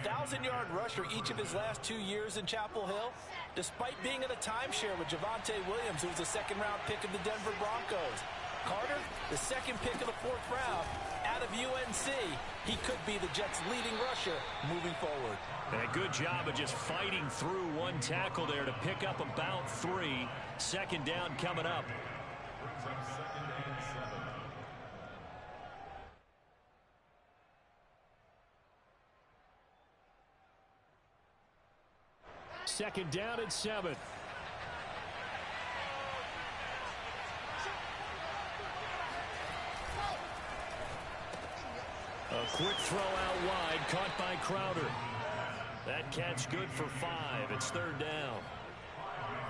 1,000-yard rusher each of his last 2 years in Chapel Hill, despite being in a timeshare with Javonte Williams, who was a second-round pick of the Denver Broncos. Carter, the second pick of the 4th round, out of UNC. He could be the Jets' leading rusher moving forward. And a good job of just fighting through one tackle there to pick up about 3. Second down coming up. Second down at 7. A quick throw out wide, caught by Crowder. That catch good for 5. It's 3rd down.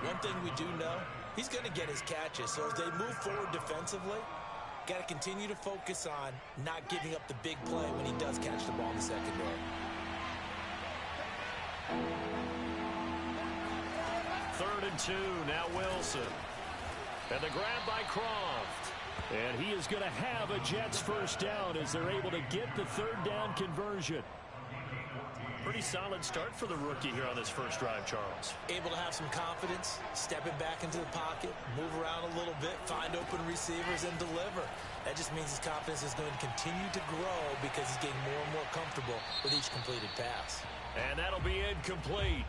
One thing we do know, he's going to get his catches. So as they move forward defensively, got to continue to focus on not giving up the big play when he does catch the ball in the secondary. 3rd and 2, now Wilson. And the grab by Croft. And he is going to have a Jets first down as they're able to get the 3rd down conversion. Pretty solid start for the rookie here on this first drive, Charles. Able to have some confidence, stepping back into the pocket, move around a little bit, find open receivers, and deliver. That just means his confidence is going to continue to grow because he's getting more and more comfortable with each completed pass. And that'll be incomplete.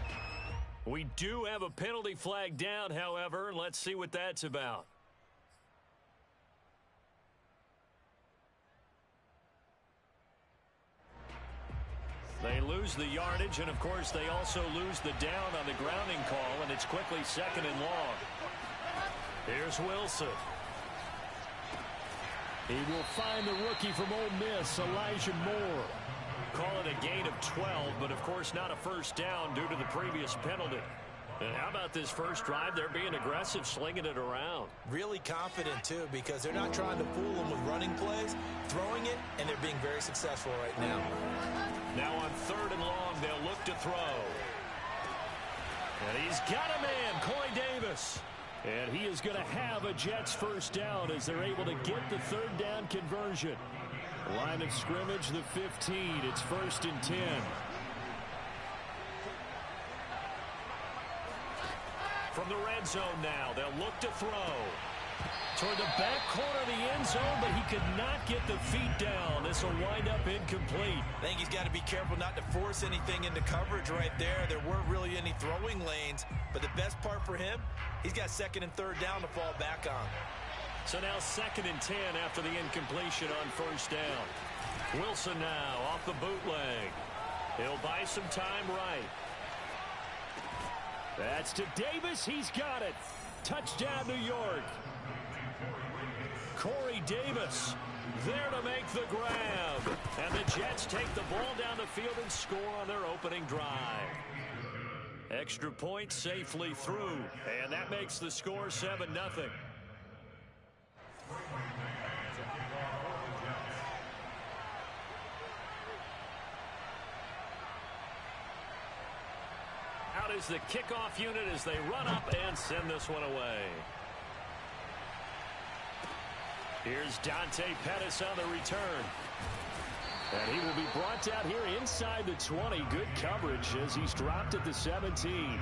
We do have a penalty flag down, however. Let's see what that's about. They lose the yardage, and of course they also lose the down on the grounding call, and it's quickly 2nd and long. Here's Wilson. He will find the rookie from Ole Miss, Elijah Moore. Call it a gain of 12, but of course not a first down due to the previous penalty. And how about this first drive? They're being aggressive, slinging it around. Really confident, too, because they're not trying to fool them with running plays, throwing it, and they're being very successful right now. Now on 3rd and long, they'll look to throw. And he's got a man, Corey Davis. And he is going to have a Jets first down as they're able to get the 3rd down conversion. Line of scrimmage, the 15. It's 1st and 10. From the red zone now, they'll look to throw. Toward the back corner of the end zone, but he could not get the feet down. This will wind up incomplete. I think he's got to be careful not to force anything into coverage right there. There weren't really any throwing lanes, but the best part for him, he's got 2nd and 3rd down to fall back on. So now 2nd and 10 after the incompletion on 1st down. Wilson now off the bootleg. He'll buy some time right. That's to Davis. He's got it. Touchdown, New York. Corey Davis there to make the grab. And the Jets take the ball down the field and score on their opening drive. Extra point safely through. And that makes the score 7-0. Out is the kickoff unit as they run up and send this one away. Here's Dante Pettis on the return. And he will be brought down here inside the 20. Good coverage as he's dropped at the 17.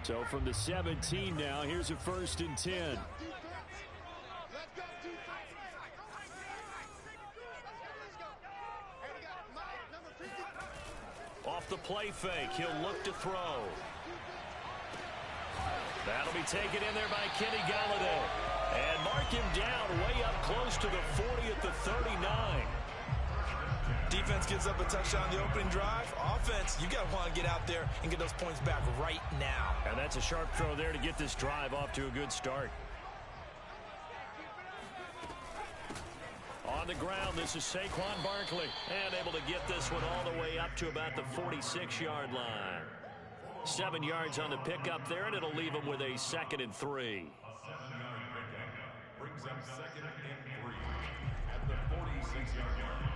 So from the 17 now, here's a 1st and 10. Off the play fake, he'll look to throw. That'll be taken in there by Kenny Galladay. And mark him down way up close to the 40 at the 39. Defense gives up a touchdown on the opening drive. Offense, you got to want to get out there and get those points back right now. And that's a sharp throw there to get this drive off to a good start. On the ground, this is Saquon Barkley. And able to get this one all the way up to about the 46-yard line. 7 yards on the pickup there, and it'll leave him with a 2nd and 3. A 7-yard pickup brings up 2nd and 3 at the 46-yard line.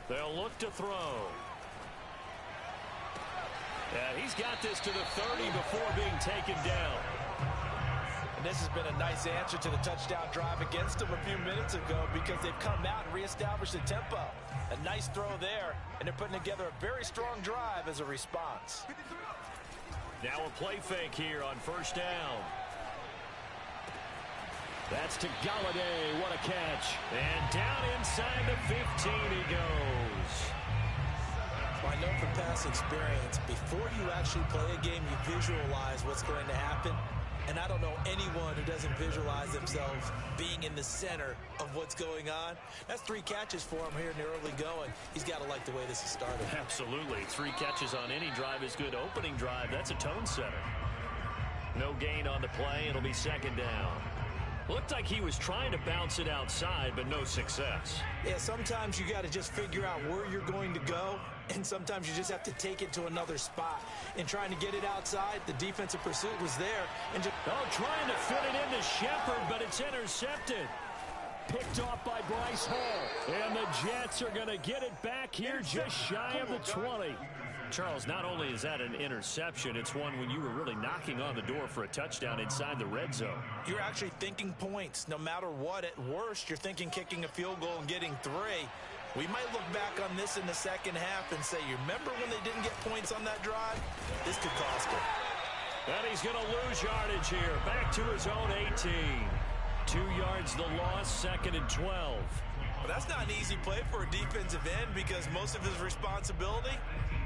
They'll look to throw. Yeah, he's got this to the 30 before being taken down. And this has been a nice answer to the touchdown drive against them a few minutes ago because they've come out and reestablished the tempo. A nice throw there, and they're putting together a very strong drive as a response. Now a play fake here on first down. That's to Galladay. What a catch. And down inside the 15 he goes. Well, I know from past experience, before you actually play a game, you visualize what's going to happen. And I don't know anyone who doesn't visualize themselves being in the center of what's going on. That's 3 catches for him here in the early going. He's got to like the way this has started. Absolutely. 3 catches on any drive is good. Opening drive, that's a tone setter. No gain on the play. It'll be second down. Looked like he was trying to bounce it outside, but no success. Yeah, sometimes you got to just figure out where you're going to go, and sometimes you just have to take it to another spot. And trying to get it outside, the defensive pursuit was there. And just trying to fit it into Shepard, but it's intercepted. Picked off by Bryce Hall. And the Jets are going to get it back here just shy of the 20. Charles, not only is that an interception, it's one when you were really knocking on the door for a touchdown inside the red zone. You're actually thinking points. No matter what, at worst, you're thinking kicking a field goal and getting 3. We might look back on this in the second half and say, you remember when they didn't get points on that drive? This could cost them. And he's going to lose yardage here. Back to his own 18. 2 yards the loss, second and 12. Well, that's not an easy play for a defensive end because most of his responsibility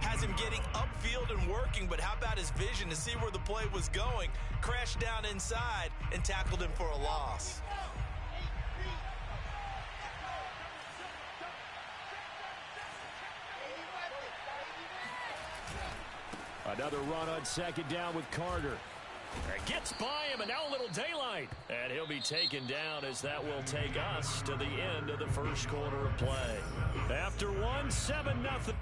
has him getting upfield and working, but how about his vision to see where the play was going, crashed down inside, and tackled him for a loss. Another run on second down with Carter. Gets by him, and now a little daylight. And he'll be taken down as that will take us to the end of the first quarter of play. After 1, 7-0.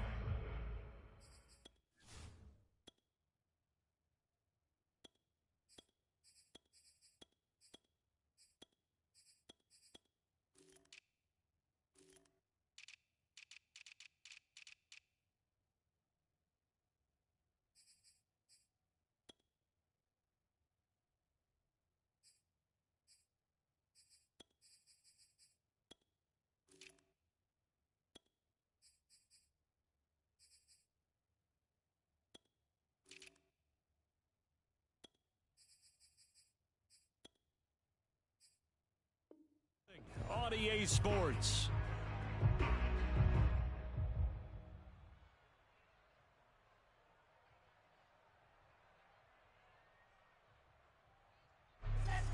On EA Sports.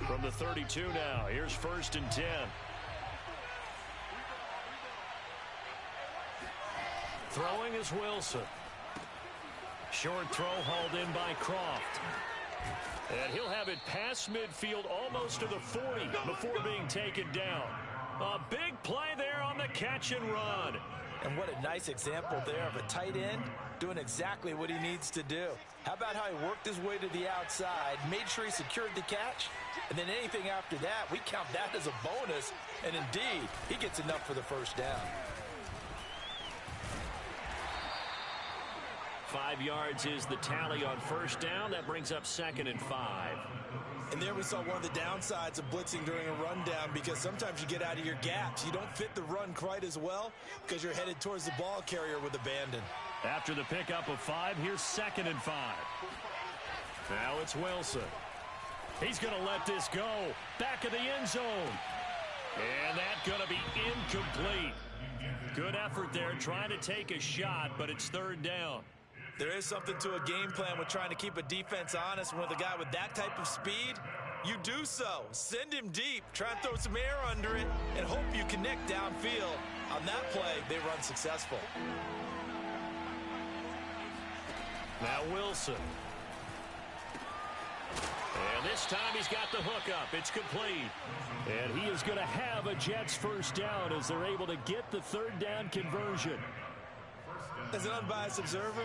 From the 32 now, here's first and 10. Throwing is Wilson. Short throw hauled in by Croft. And he'll have it past midfield almost to the 40 before being taken down. A big play there on the catch and run. And what a nice example there of a tight end doing exactly what he needs to do. How about how he worked his way to the outside, made sure he secured the catch, and then anything after that, we count that as a bonus. And indeed, he gets enough for the first down. 5 yards is the tally on first down. That brings up second and 5. And there we saw one of the downsides of blitzing during a rundown because sometimes you get out of your gaps. You don't fit the run quite as well because you're headed towards the ball carrier with abandon. After the pickup of 5, here's second and 5. Now it's Wilson. He's going to let this go. Back of the end zone. And that's going to be incomplete. Good effort there trying to take a shot, but it's third down. There is something to a game plan with trying to keep a defense honest. With a guy with that type of speed, you do so. Send him deep. Try and throw some air under it and hope you connect downfield. On that play, they run successful. Now Wilson. And this time he's got the hook up. It's complete. And he is going to have a Jets first down as they're able to get the third down conversion. As an unbiased observer,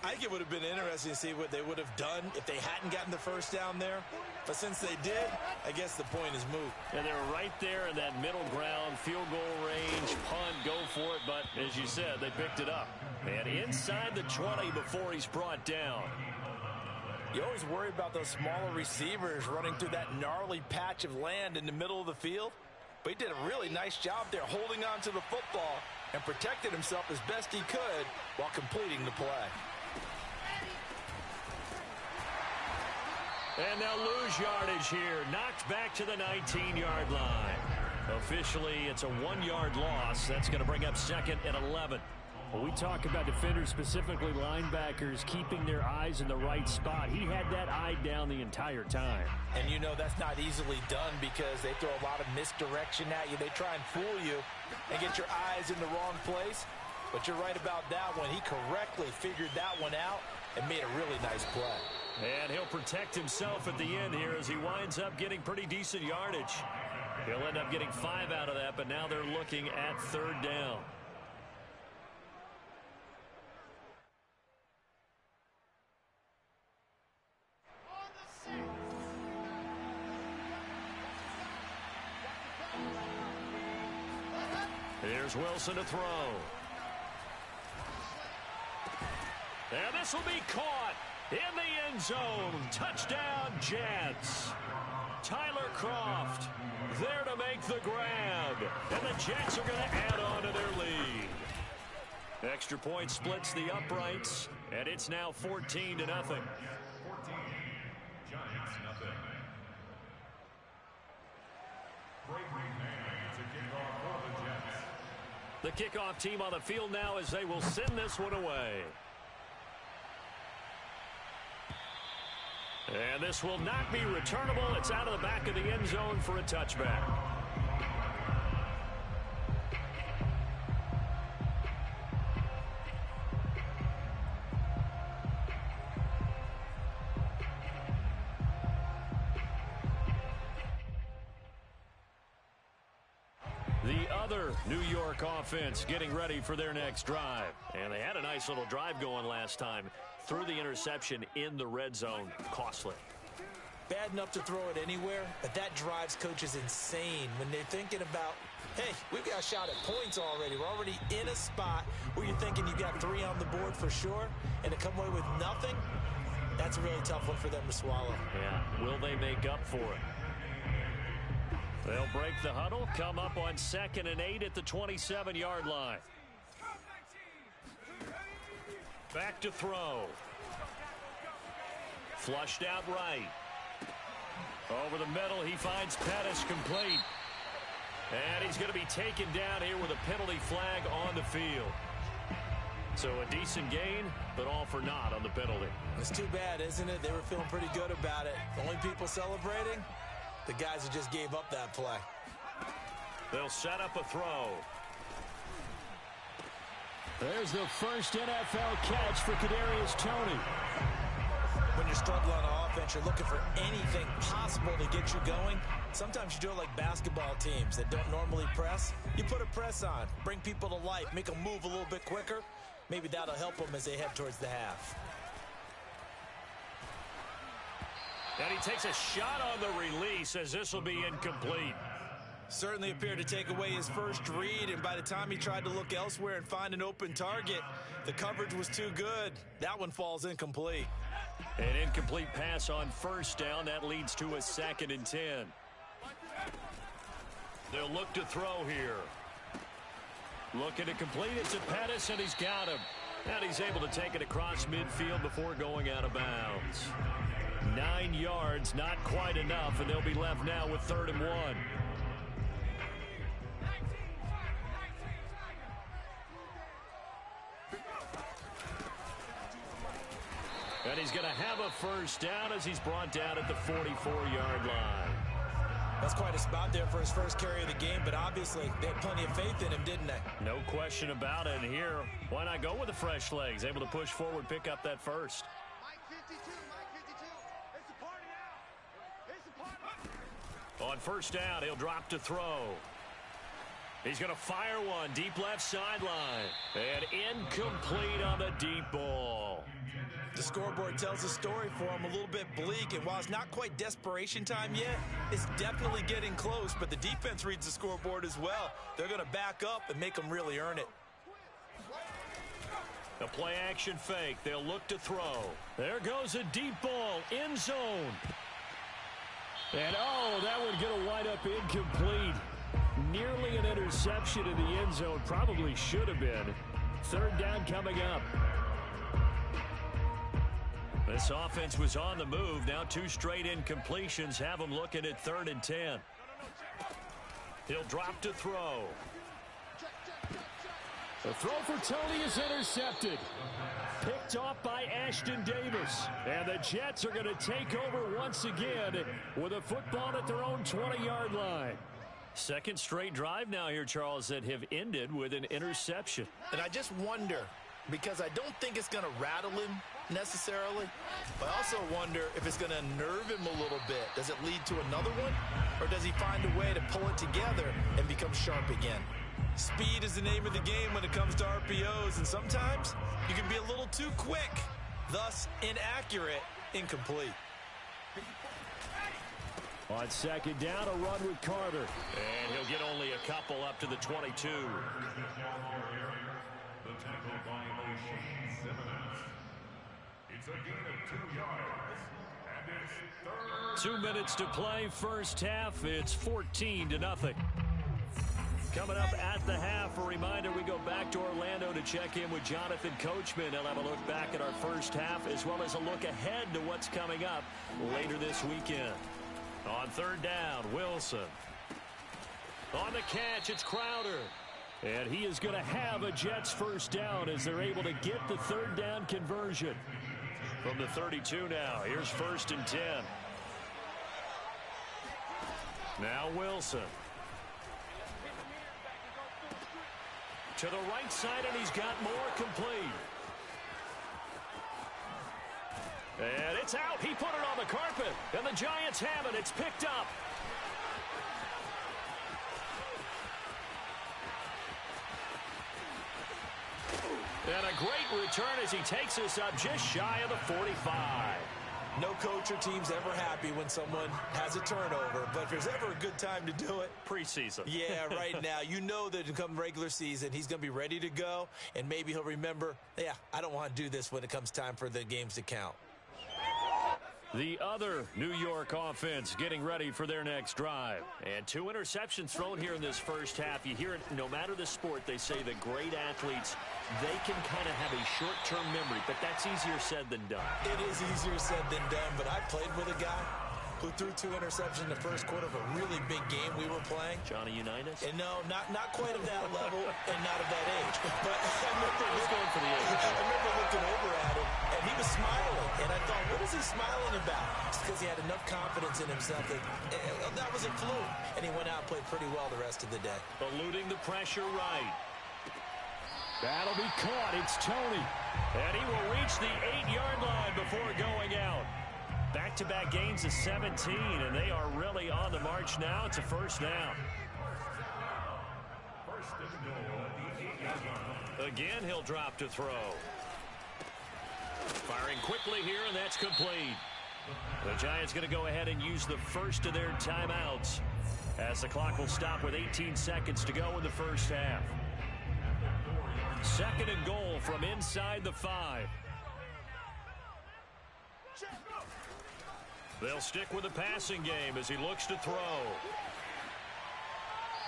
I think it would have been interesting to see what they would have done if they hadn't gotten the first down there. But since they did, I guess the point is moot. And they're right there in that middle ground, field goal range, punt, go for it. But as you said, they picked it up. And inside the 20 before he's brought down. You always worry about those smaller receivers running through that gnarly patch of land in the middle of the field. But he did a really nice job there holding on to the football and protected himself as best he could while completing the play. And they'll lose yardage here. Knocked back to the 19-yard line. Officially, it's a 1-yard loss. That's going to bring up 2nd and 11. Well, we talk about defenders, specifically linebackers, keeping their eyes in the right spot. He had that eye down the entire time. And you know that's not easily done because they throw a lot of misdirection at you. They try and fool you and get your eyes in the wrong place. But you're right about that one. He correctly figured that one out and made a really nice play. And he'll protect himself at the end here as he winds up getting pretty decent yardage. He'll end up getting 5 out of that, but now they're looking at 3rd down. Here's Wilson to throw. And this will be caught in the end zone. Touchdown, Jets. Tyler Kroft there to make the grab. And the Jets are going to add on to their lead. Extra point splits the uprights, and it's now 14-0. 14, Giants nothing. The kickoff team on the field now as they will send this one away. And this will not be returnable. It's out of the back of the end zone for a touchback. The other New York offense getting ready for their next drive. And they had a nice little drive going last time. Threw the interception in the red zone. Costly. Bad enough to throw it anywhere, but that drives coaches insane when they're thinking about, hey, we've got a shot at points already. We're already in a spot where you're thinking you've got 3 on the board for sure, and to come away with nothing, that's a really tough one for them to swallow. Yeah, will they make up for it? They'll break the huddle, come up on 2nd and 8 at the 27-yard line. Back to throw. Flushed out right. Over the middle, he finds Pettis complete. And he's going to be taken down here with a penalty flag on the field. So a decent gain, but all for naught on the penalty. It's too bad, isn't it? They were feeling pretty good about it. The only people celebrating, the guys who just gave up that play. They'll set up a throw. There's the first NFL catch for Kadarius Toney. When you're struggling on offense, you're looking for anything possible to get you going. Sometimes you do it like basketball teams that don't normally press. You put a press on, bring people to life, make them move a little bit quicker. Maybe that'll help them as they head towards the half. And he takes a shot on the release as this will be incomplete. Certainly appeared to take away his first read, and by the time he tried to look elsewhere and find an open target, the coverage was too good. That one falls incomplete. An incomplete pass on first down. That leads to a 2nd and 10. They'll look to throw here. Looking to complete it to Pettis, and he's got him. And he's able to take it across midfield before going out of bounds. 9 yards, not quite enough, and they'll be left now with 3rd and 1. And he's going to have a first down as he's brought down at the 44-yard line. That's quite a spot there for his first carry of the game, but obviously they had plenty of faith in him, didn't they? No question about it. And here, why not go with the fresh legs? Able to push forward, pick up that first. On first down, he'll drop to throw. He's going to fire one deep left sideline. And incomplete on the deep ball. The scoreboard tells a story for him, a little bit bleak, and while it's not quite desperation time yet, it's definitely getting close, but the defense reads the scoreboard as well. They're going to back up and make them really earn it. The play action fake. They'll look to throw. There goes a deep ball. End zone. And, oh, that one going to wind up incomplete. Nearly an interception in the end zone. Probably should have been. Third down coming up. This offense was on the move. Now 2 straight incompletions have them looking at 3rd and 10. He'll drop to throw. The throw for Tony is intercepted. Picked off by Ashton Davis. And the Jets are going to take over once again with a football at their own 20-yard line. Second straight drive now here, Charles, that have ended with an interception. And I just wonder, because I don't think it's going to rattle him necessarily, but I also wonder if it's going to unnerve him a little bit. Does it lead to another one, or does he find a way to pull it together and become sharp again? Speed is the name of the game when it comes to RPOs, and sometimes you can be a little too quick, thus inaccurate, incomplete. On second down, a run with Carter. And he'll get only a couple up to the 22. The tackle violation, 7. It's a gain of 2 yards, and it's 3rd. 2 minutes to play, first half. It's 14-0. Coming up at the half, a reminder, we go back to Orlando to check in with Jonathan Coachman. He'll have a look back at our first half, as well as a look ahead to what's coming up later this weekend. On third down, Wilson. On the catch, it's Crowder. And he is going to have a Jets first down as they're able to get the third down conversion. From the 32 now, here's 1st and 10. Now Wilson. To the right side, and he's got more complete. And it's out. He put it on the carpet, and the Giants have it. It's picked up. And a great return as he takes us up just shy of the 45. No coach or team's ever happy when someone has a turnover, but if there's ever a good time to do it, preseason. Yeah, right now. You know that come regular season, he's going to be ready to go, and maybe he'll remember, yeah, I don't want to do this when it comes time for the games to count. The other New York offense getting ready for their next drive. And 2 interceptions thrown here in this first half. You hear it, no matter the sport, they say that great athletes, they can kind of have a short-term memory, but that's easier said than done. It is easier said than done, but I played with a guy who threw 2 interceptions in the first quarter of a really big game we were playing. Johnny Unitas? And no, not quite of that level and not of that age. But I remember, going for the age. I remember looking over at him, and he was smiling. And I thought, what is he smiling about? It's because he had enough confidence in himself that was a fluke. And he went out and played pretty well the rest of the day. Eluding the pressure right. That'll be caught. It's Tony. And he will reach the 8-yard line before going out. Back-to-back gains of 17, and they are really on the march now. It's a first down. Again, he'll drop to throw. Firing quickly here, and that's complete. The Giants going to go ahead and use the first of their timeouts as the clock will stop with 18 seconds to go in the first half. 2nd and goal from inside the 5. They'll stick with the passing game as he looks to throw.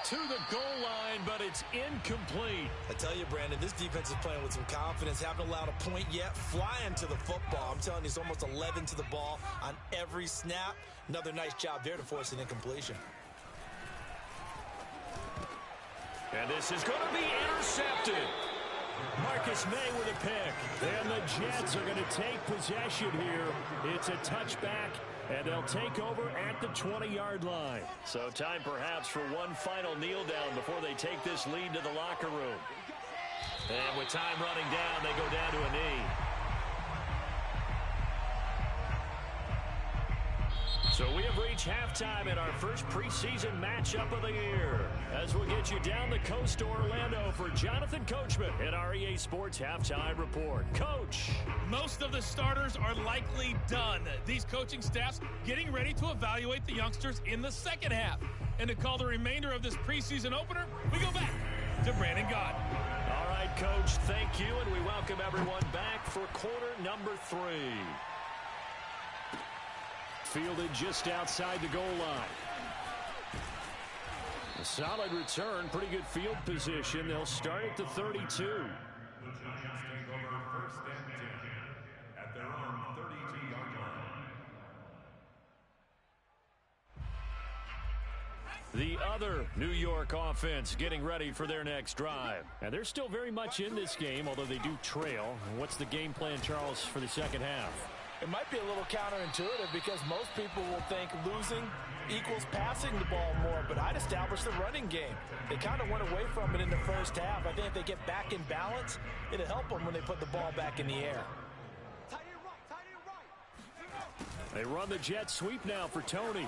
To the goal line, but it's incomplete. I tell you, Brandon, this defense is playing with some confidence. Haven't allowed a point yet. Flying to the football. I'm telling you, it's almost 11 to the ball on every snap. Another nice job there to force an incompletion. And this is going to be intercepted. Marcus May with a pick. And the Jets are going to take possession here. It's a touchback, and they'll take over at the 20-yard line. So time perhaps for one final kneel down before they take this lead to the locker room. And with time running down, they go down to a knee. So we have reached halftime in our first preseason matchup of the year. As we'll get get you down the coast to Orlando for Jonathan Coachman at our EA Sports Halftime Report. Coach. Most of the starters are likely done. These coaching staffs getting ready to evaluate the youngsters in the second half. And to call the remainder of this preseason opener, we go back to Brandon Gaudin. All right, Coach, thank you, and we welcome everyone back for quarter number 3. Fielded just outside the goal line. A solid return, pretty good field position. They'll start at the 32. The Giants take over first and 10 at their own 32-yard line. The other New York offense getting ready for their next drive. And they're still very much in this game, although they do trail. What's the game plan, Charles, for the second half? It might be a little counterintuitive because most people will think losing equals passing the ball more, but I'd establish the running game. They kind of went away from it in the first half. I think if they get back in balance, it'll help them when they put the ball back in the air. They run the jet sweep now for Tony.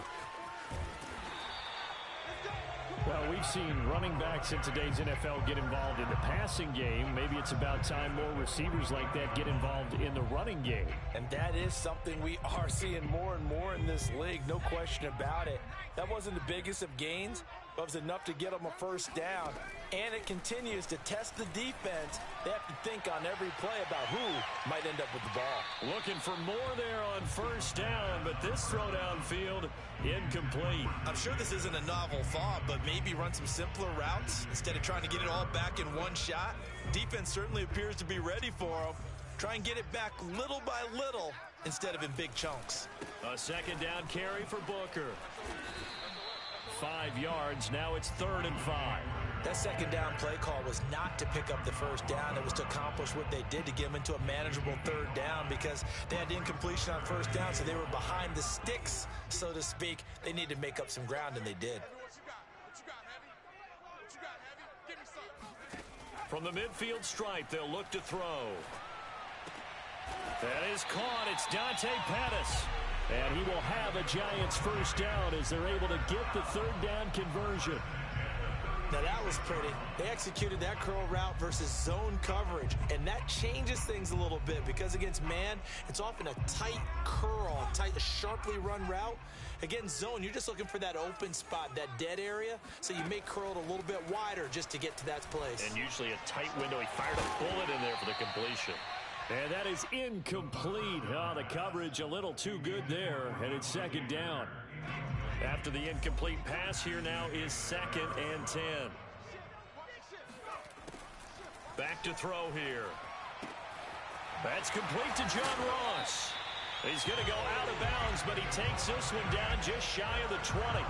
Well, we've seen running backs in today's NFL get involved in the passing game. Maybe it's about time more receivers like that get involved in the running game. And that is something we are seeing more and more in this league, no question about it. That wasn't the biggest of gains, but it was enough to get them a first down. And it continues to test the defense. They have to think on every play about who might end up with the ball. Looking for more there on first down, but this throw downfield incomplete. I'm sure this isn't a novel thought, but maybe run some simpler routes instead of trying to get it all back in one shot. Defense certainly appears to be ready for them. Try and get it back little by little instead of in big chunks. A second down carry for Booker. 5 yards. Now it's 3rd and 5. That second down play call was not to pick up the first down. It was to accomplish what they did to get them into a manageable 3rd down because they had incompletion on first down, so they were behind the sticks, so to speak. They needed to make up some ground, and they did. From the midfield stripe, they'll look to throw. That is caught. It's Dante Pettis. And he will have a Giants first down as they're able to get the 3rd down conversion. Now that was pretty. They executed that curl route versus zone coverage, and that changes things a little bit because against man, it's often a tight curl, a sharply run route. Against zone, you're just looking for that open spot, that dead area, so you may curl it a little bit wider just to get to that place. And usually a tight window. He fired a bullet in there for the completion. And that is incomplete. Oh, the coverage a little too good there, and it's 2nd down. After the incomplete pass, here now is 2nd and 10. Back to throw here. That's complete to John Ross. He's going to go out of bounds, but he takes this one down just shy of the 20.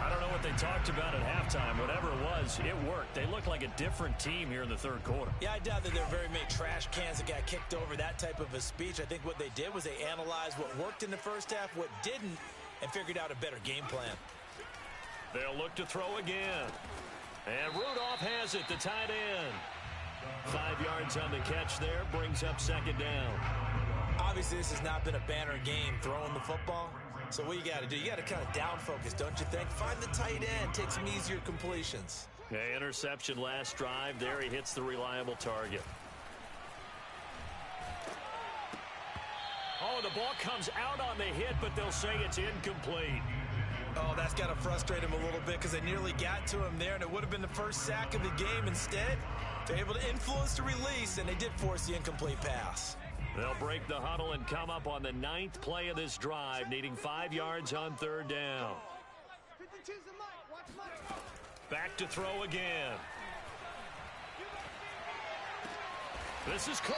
I don't know what they talked about at halftime. Whatever it was, it worked. They look like a different team here in the 3rd quarter. Yeah, I doubt that there are very many trash cans that got kicked over, that type of a speech. I think what they did was they analyzed what worked in the first half, what didn't, and figured out a better game plan. They'll look to throw again. And Rudolph has it, the tight end. 5 yards on the catch there, brings up 2nd down. Obviously, this has not been a banner game throwing the football. So what you got to do, you got to kind of down focus, don't you think? Find the tight end, take some easier completions. Yeah, interception last drive. There he hits the reliable target. Oh, the ball comes out on the hit, but they'll say it's incomplete. Oh, that's got to frustrate him a little bit because they nearly got to him there, and it would have been the first sack of the game. Instead, they're able to influence the release, and they did force the incomplete pass. They'll break the huddle and come up on the 9th play of this drive, needing 5 yards on 3rd down. Back to throw again. This is caught.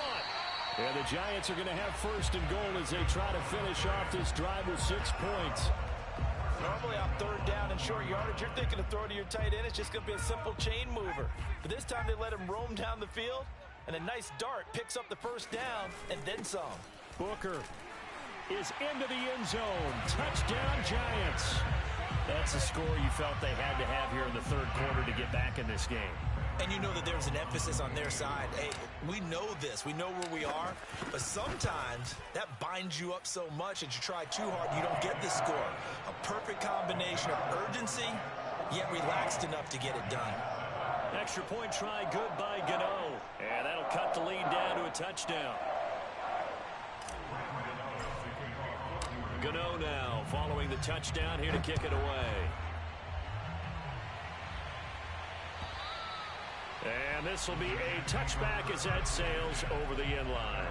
And the Giants are going to have 1st and goal as they try to finish off this drive with 6 points. Normally on 3rd down and short yardage, you're thinking of throwing to your tight end. It's just going to be a simple chain mover. But this time they let him roam down the field. And a nice dart picks up the first down and then some. Booker is into the end zone. Touchdown, Giants. That's the score you felt they had to have here in the 3rd quarter to get back in this game. And you know that there's an emphasis on their side. Hey, we know this. We know where we are. But sometimes that binds you up so much that you try too hard, you don't get the score. A perfect combination of urgency yet relaxed enough to get it done. Extra point try good by Gano. And that'll cut the lead down to a touchdown. Gano now following the touchdown here to kick it away. And this will be a touchback as that sails over the end line.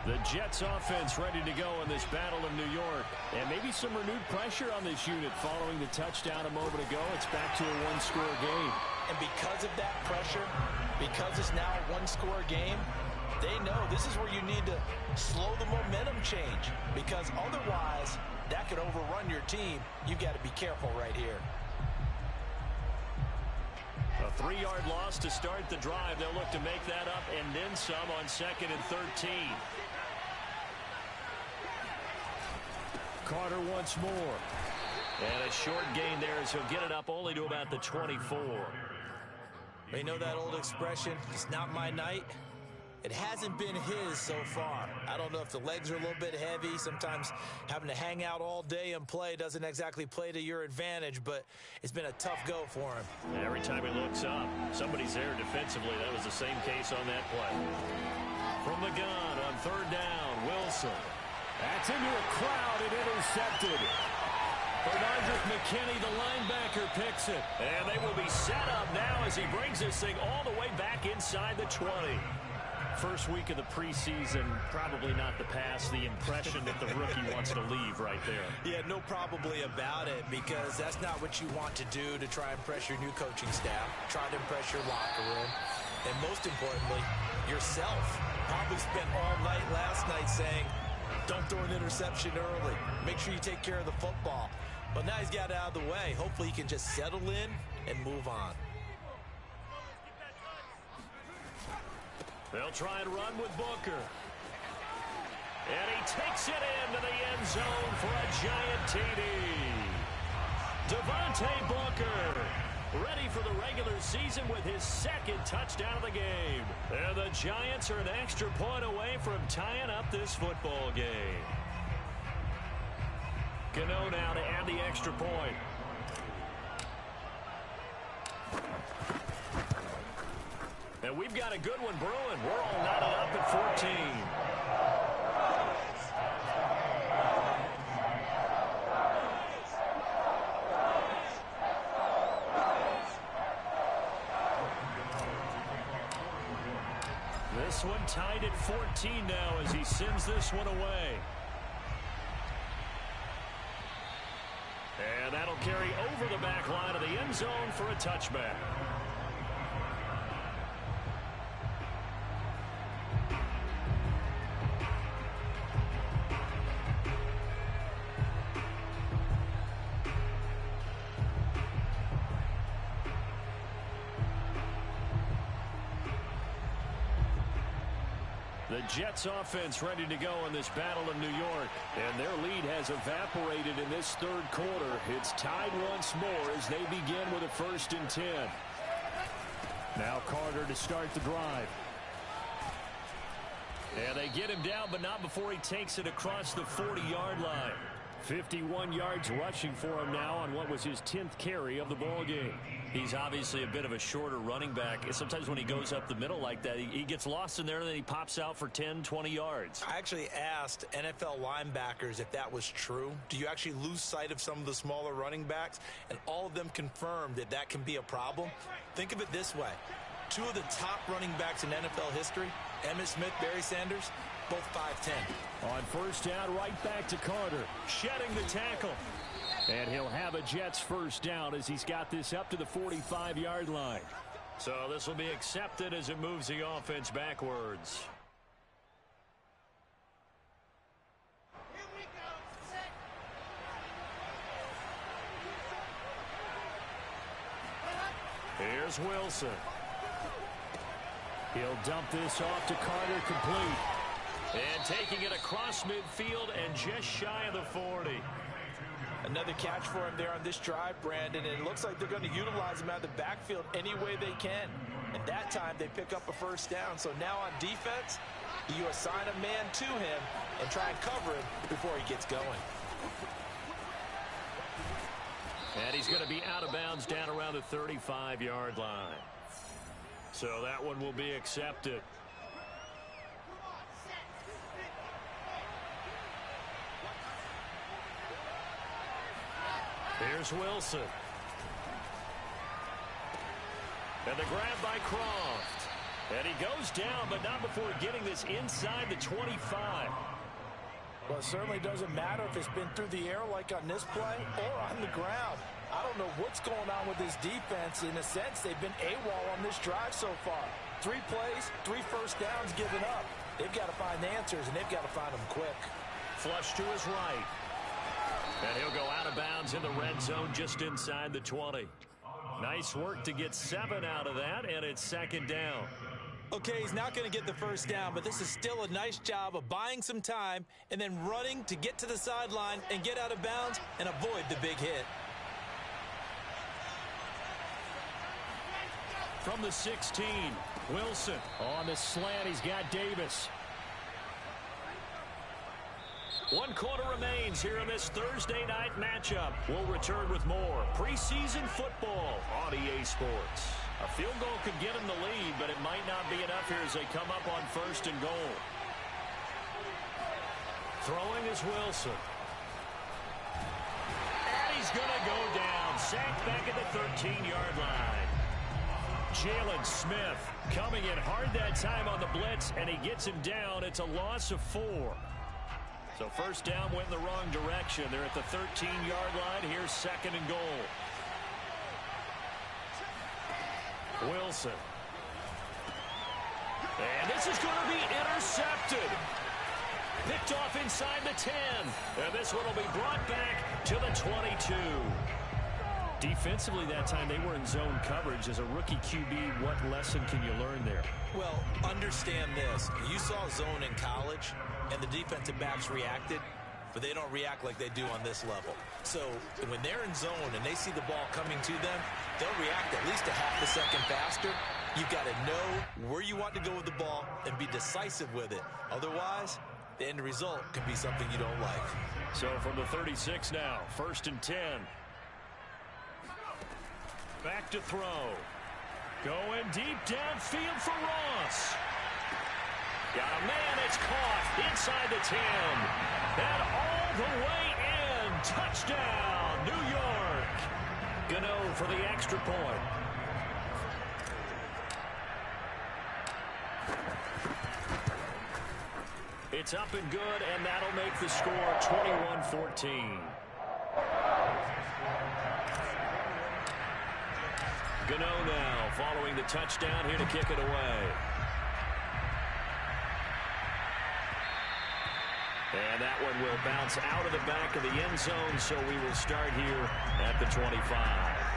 The Jets offense ready to go in this battle in New York. And maybe some renewed pressure on this unit following the touchdown a moment ago. It's back to a one-score game. And because of that pressure, because it's now a one-score game, they know this is where you need to slow the momentum change. Because otherwise, that could overrun your team. You've got to be careful right here. A 3-yard loss to start the drive. They'll look to make that up and then some on 2nd and 13. Carter once more. And a short gain there as he'll get it up only to about the 24. They know that old expression, it's not my night. It hasn't been his so far. I don't know if the legs are a little bit heavy. Sometimes having to hang out all day and play doesn't exactly play to your advantage, but it's been a tough go for him. Every time he looks up, somebody's there defensively. That was the same case on that play. From the gun on 3rd down, Wilson. That's into a crowd and intercepted. Bernardrick McKinney, the linebacker, picks it. And they will be set up now as he brings this thing all the way back inside the 20. First week of the preseason, probably not the pass, the impression that the rookie wants to leave right there. Yeah, no probably about it, because that's not what you want to do to try and press your new coaching staff, try to impress your locker room, and most importantly, yourself. Probably spent all night last night saying, don't throw an interception early. Make sure you take care of the football. But now he's got it out of the way. Hopefully he can just settle in and move on. They'll try and run with Booker. And he takes it into the end zone for a giant TD. Devontae Booker ready for the regular season with his 2nd touchdown of the game. And the Giants are an extra point away from tying up this football game. Gano now to add the extra point. And we've got a good one brewing. We're all knotted up at 14. This one tied at 14 now as he sends this one away. And that'll carry over the back line of the end zone for a touchback. The Jets offense ready to go in this battle in New York. And their lead has evaporated in this 3rd quarter. It's tied once more as they begin with a 1st and 10. Now Carter to start the drive. And they get him down, but not before he takes it across the 40-yard line. 51 yards rushing for him now on what was his 10th carry of the ball game. He's obviously a bit of a shorter running back. Sometimes when he goes up the middle like that, he gets lost in there and then he pops out for 10, 20 yards. I actually asked NFL linebackers if that was true. Do you actually lose sight of some of the smaller running backs? And all of them confirmed that that can be a problem. Think of it this way. 2 of the top running backs in NFL history, Emmitt Smith, Barry Sanders, both 5'10". On 1st down, right back to Carter. Shedding the tackle. And he'll have a Jets 1st down as he's got this up to the 45-yard line. So this will be accepted as it moves the offense backwards. Here's Wilson. He'll dump this off to Carter, complete. And taking it across midfield and just shy of the 40. Another catch for him there on this drive, Brandon. And it looks like they're going to utilize him out of the backfield any way they can. And that time they pick up a first down. So now on defense, you assign a man to him and try and cover him before he gets going. And he's going to be out of bounds down around the 35-yard line. So that one will be accepted. Here's Wilson. And the grab by Croft. And he goes down, but not before getting this inside the 25. Well, it certainly doesn't matter if it's been through the air like on this play or on the ground. I don't know what's going on with this defense. In a sense, they've been AWOL on this drive so far. 3 plays, 3 first downs given up. They've got to find answers, and they've got to find them quick. Flush to his right. And he'll go out of bounds in the red zone just inside the 20. Nice work to get 7 out of that, and it's second down. Okay, he's not going to get the first down, but this is still a nice job of buying some time and then running to get to the sideline and get out of bounds and avoid the big hit. From the 16, Wilson. On the slant, he's got Davis. 1 quarter remains here in this Thursday night matchup. We'll return with more preseason football on EA Sports. A field goal could get him the lead, but it might not be enough here as they come up on 1st and goal. Throwing is Wilson. And he's going to go down. Sacked back at the 13-yard line. Jalen Smith coming in hard that time on the blitz, and he gets him down. It's a loss of 4. So first down went in the wrong direction. They're at the 13-yard line. Here's 2nd and goal. Wilson. And this is going to be intercepted. Picked off inside the 10. And this one will be brought back to the 22. Defensively that time, they were in zone coverage. As a rookie QB, what lesson can you learn there? Well, understand this. You saw zone in college, and the defensive backs reacted, but they don't react like they do on this level. So when they're in zone and they see the ball coming to them, they'll react at least a half a second faster. You've got to know where you want to go with the ball and be decisive with it. Otherwise, the end result can be something you don't like. So from the 36 now, 1st and 10. Back to throw. Going deep downfield for Ross. Got a man, it's caught inside the 10. And all the way in. Touchdown, New York. Gano for the extra point. It's up and good, and that'll make the score 21-14. Gano now following the touchdown here to kick it away. And that one will bounce out of the back of the end zone, so we will start here at the 25.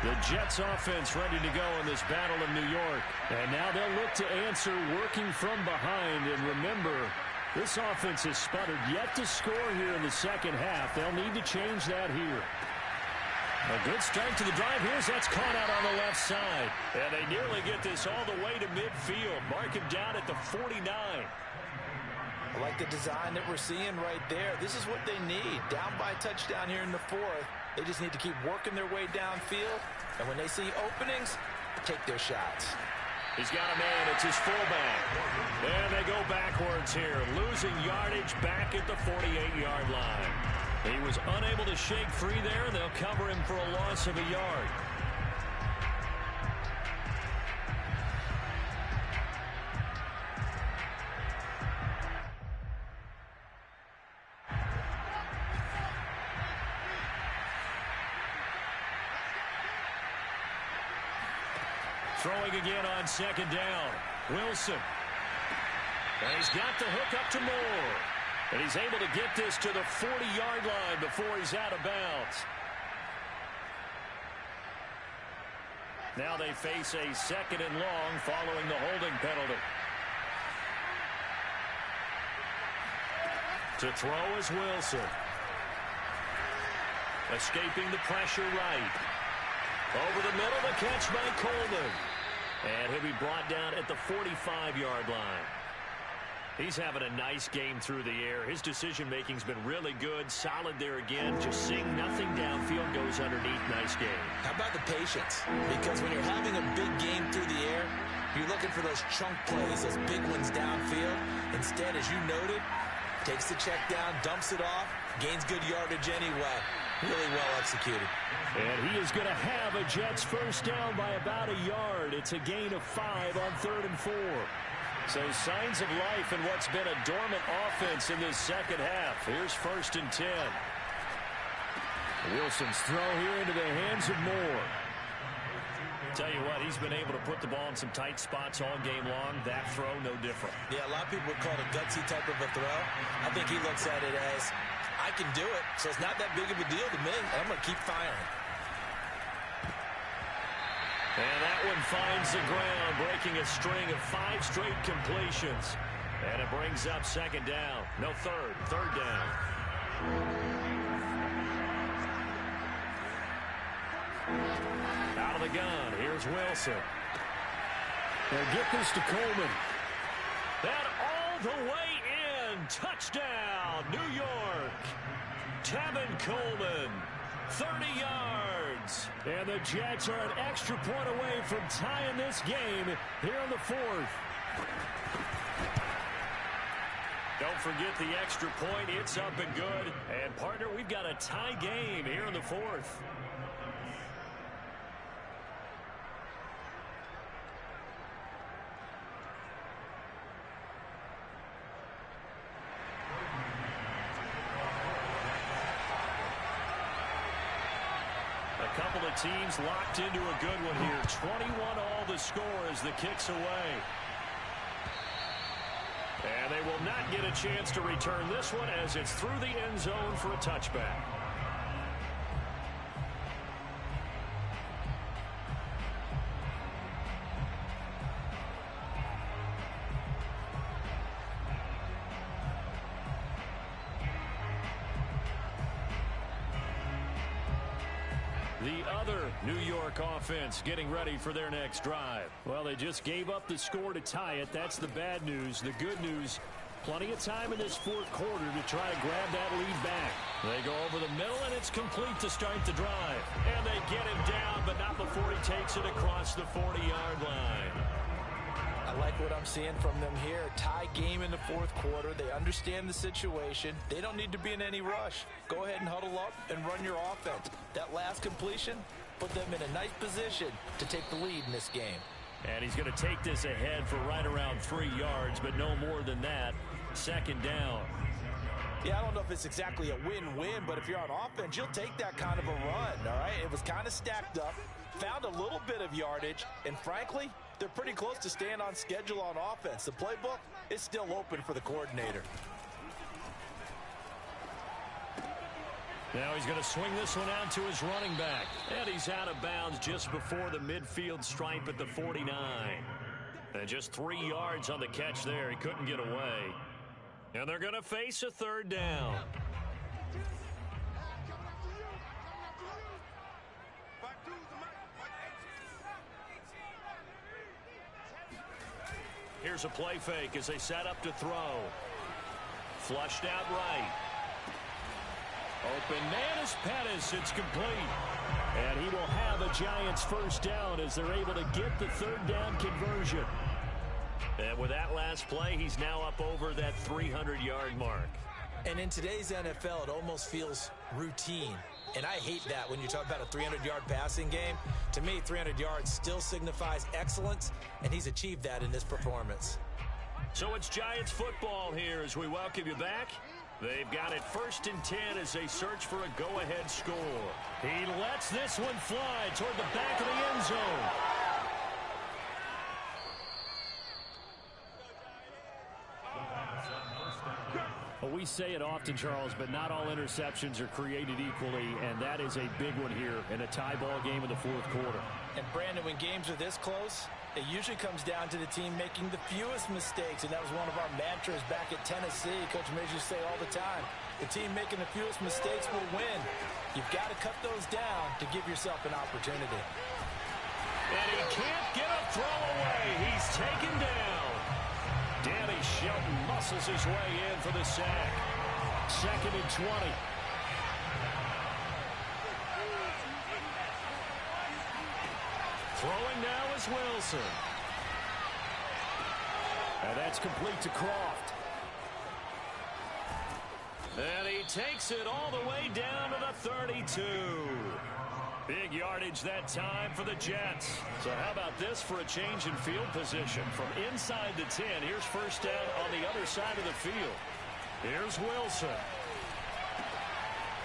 The Jets offense ready to go in this battle of New York. And now they'll look to answer working from behind. And remember, this offense has sputtered yet to score here in the second half. They'll need to change that here. A good start to the drive here as that's caught out on the left side. And they nearly get this all the way to midfield. Mark him down at the 49. I like the design that we're seeing right there. This is what they need. Down by a touchdown here in the 4th. They just need to keep working their way downfield. And when they see openings, take their shots. He's got a man. It's his fullback. And they go backwards here. Losing yardage back at the 48-yard line. He was unable to shake free there. They'll cover him for a loss of a yard. Throwing again on 2nd down. Wilson. And he's got the hook up to Moore. And he's able to get this to the 40-yard line before he's out of bounds. Now they face a 2nd and long following the holding penalty. To throw is Wilson. Escaping the pressure right. Over the middle, the catch by Coleman. And he'll be brought down at the 45-yard line. He's having a nice game through the air. His decision-making's been really good. Solid there again. Just seeing nothing downfield, goes underneath. Nice game. How about the patience? Because when you're having a big game through the air, you're looking for those chunk plays, those big ones downfield. Instead, as you noted, takes the check down, dumps it off, gains good yardage anyway. Really well executed. And he is going to have a Jets first down by about a yard. It's a gain of 5 on 3rd and 4. So signs of life in what's been a dormant offense in this second half. Here's 1st and 10. Wilson's throw here into the hands of Moore. Tell you what, he's been able to put the ball in some tight spots all game long. That throw, no different. Yeah, a lot of people would call it a gutsy type of a throw. I think he looks at it as, I can do it, so it's not that big of a deal to me. I'm going to keep firing. And that one finds the ground, breaking a string of 5 straight completions. And it brings up 2nd down. No, 3rd down. Out of the gun, here's Wilson. They'll get this to Coleman. And all the way in. Touchdown, New York. Tevin Coleman, 30 yards. And the Jets are an extra point away from tying this game here in the 4th. Don't forget the extra point. It's up and good. And, partner, we've got a tie game here in the 4th. A couple of teams locked into a good one here. 21 all the score as the kick's away. And they will not get a chance to return this one as it's through the end zone for a touchback. The other New York offense getting ready for their next drive. Well, they just gave up the score to tie it. That's the bad news. The good news, plenty of time in this 4th quarter to try to grab that lead back. They go over the middle, and it's complete to start the drive. And they get him down, but not before he takes it across the 40-yard line. I like what I'm seeing from them here. Tie game in the 4th quarter. They understand the situation. They don't need to be in any rush. Go ahead and huddle up and run your offense. That last completion put them in a nice position to take the lead in this game. And he's going to take this ahead for right around 3 yards, but no more than that. 2nd down. Yeah, I don't know if it's exactly a win-win, but if you're on offense, you'll take that kind of a run, all right? It was kind of stacked up, found a little bit of yardage, and frankly, they're pretty close to staying on schedule on offense. The playbook is still open for the coordinator. Now he's going to swing this one out to his running back. And he's out of bounds just before the midfield stripe at the 49. And just 3 yards on the catch there. He couldn't get away. And they're going to face a 3rd down. Here's a play fake as they set up to throw. Flushed out right. Open man is Pettis. It's complete. And he will have a Giants first down as they're able to get the 3rd down conversion. And with that last play, he's now up over that 300-yard mark. And in today's NFL, it almost feels routine. And I hate that when you talk about a 300-yard passing game. To me, 300 yards still signifies excellence, and he's achieved that in this performance. So it's Giants football here as we welcome you back. They've got it 1st and 10 as they search for a go-ahead score. He lets this one fly toward the back of the end zone. Well, we say it often, Charles, but not all interceptions are created equally, and that is a big one here in a tie ball game in the fourth quarter. And Brandon, when games are this close, it usually comes down to the team making the fewest mistakes, and that was one of our mantras back at Tennessee. Coach Mays used to say all the time, the team making the fewest mistakes will win. You've got to cut those down to give yourself an opportunity. And he can't get a throw away. He's taken down. Danny Shelton muscles his way in for the sack. 2nd and 20. Throwing now is Wilson. And that's complete to Croft. And he takes it all the way down to the 32. Big yardage that time for the Jets. So how about this for a change in field position? From inside the 10, here's first down on the other side of the field. Here's Wilson.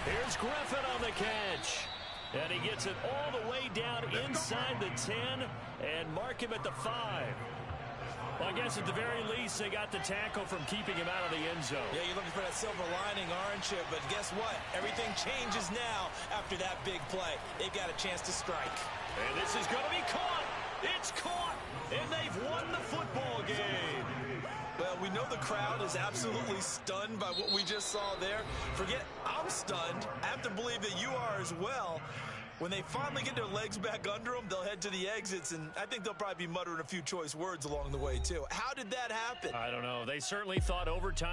Here's Griffin on the catch. And he gets it all the way down inside the 10 and mark him at the 5. Well, I guess at the very least, they got the tackle from keeping him out of the end zone. Yeah, you're looking for that silver lining, aren't you? But guess what? Everything changes now after that big play. They've got a chance to strike. And this is going to be caught. It's caught. And they've won the football game. Well, we know the crowd is absolutely stunned by what we just saw there. Forget I'm stunned. I have to believe that you are as well. When they finally get their legs back under them, they'll head to the exits, and I think they'll probably be muttering a few choice words along the way, too. How did that happen? I don't know. They certainly thought overtime was